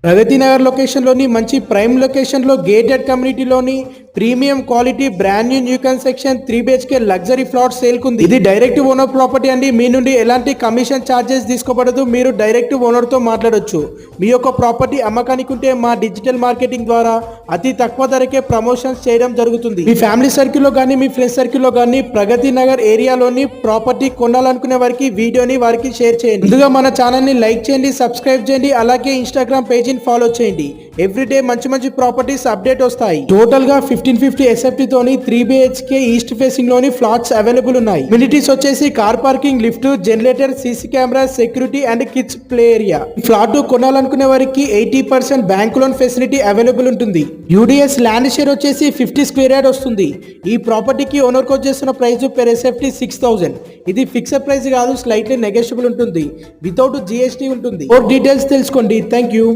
ప్రగతి నగర్ లొకేషన్లోని మంచి ప్రైమ్ లొకేషన్లో గేటెడ్ కమ్యూనిటీలోని premium quality brand new construction 3 BHK luxury flat సేల్కుంది. ఇది డైరెక్ట్ ఓనర్ ప్రాపర్టీ అండి. మీ నుండి ఎలాంటి కమిషన్ ఛార్జెస్ తీసుకోబడదు. మీరు డైరెక్ట్ ఓనర్తో మాట్లాడొచ్చు. మీ యొక్క ప్రాపర్టీ అమ్మకానికి ఉంటే మా డిజిటల్ మార్కెటింగ్ ద్వారా అతి తక్కువ ధరకే ప్రమోషన్స్ చేయడం జరుగుతుంది. మీ ఫ్యామిలీ సర్కిల్లో కానీ మీ ఫ్రెండ్స్ సర్కిల్లో కానీ ప్రగతి నగర్ ఏరియాలోని ప్రాపర్టీ కొనాలనుకునే వారికి వీడియోని వారికి షేర్ చేయండి. ముందుగా మన ఛానల్ని లైక్ చేయండి, సబ్స్క్రైబ్ చేయండి, అలాగే ఇన్స్టాగ్రామ్ పేజీని ఫాలో చేయండి. ఎవ్రీడే మంచి ప్రాపర్టీస్ అప్డేట్ వస్తాయి. టోటల్ గా 1550 SFT తోని 3 BHK ఈస్ట్ ఫేసింగ్ లోని ఫ్లాట్స్ అవైలబుల్ ఉన్నాయి. అమ్యూనిటీస్ వచ్చేసి car parking, lift, generator, CC camera, security and kids play area. Flat కొనాలనుకునే వారికి 80% బ్యాంక్ లోన్ ఫెసిలిటీ అవైలబుల్ ఉంటుంది. UDS ల్యాండ్ షేర్ వచ్చేసి 50 స్క్వేర్ యార్డ్ వస్తుంది. ఈ ప్రాపర్టీకి ఓనర్ కోట్ చేస్తున్న ప్రైస్ పెర్ SFT 6000. ఇది ఫిక్స్డ్ ప్రైస్ కాదు, స్లైట్లీ నెగోషియబుల్ ఉంటుంది. వితౌట్ GST ఉంటుంది. మోర్ డీటెయిల్స్ తెలుసుకోండి. Thank you.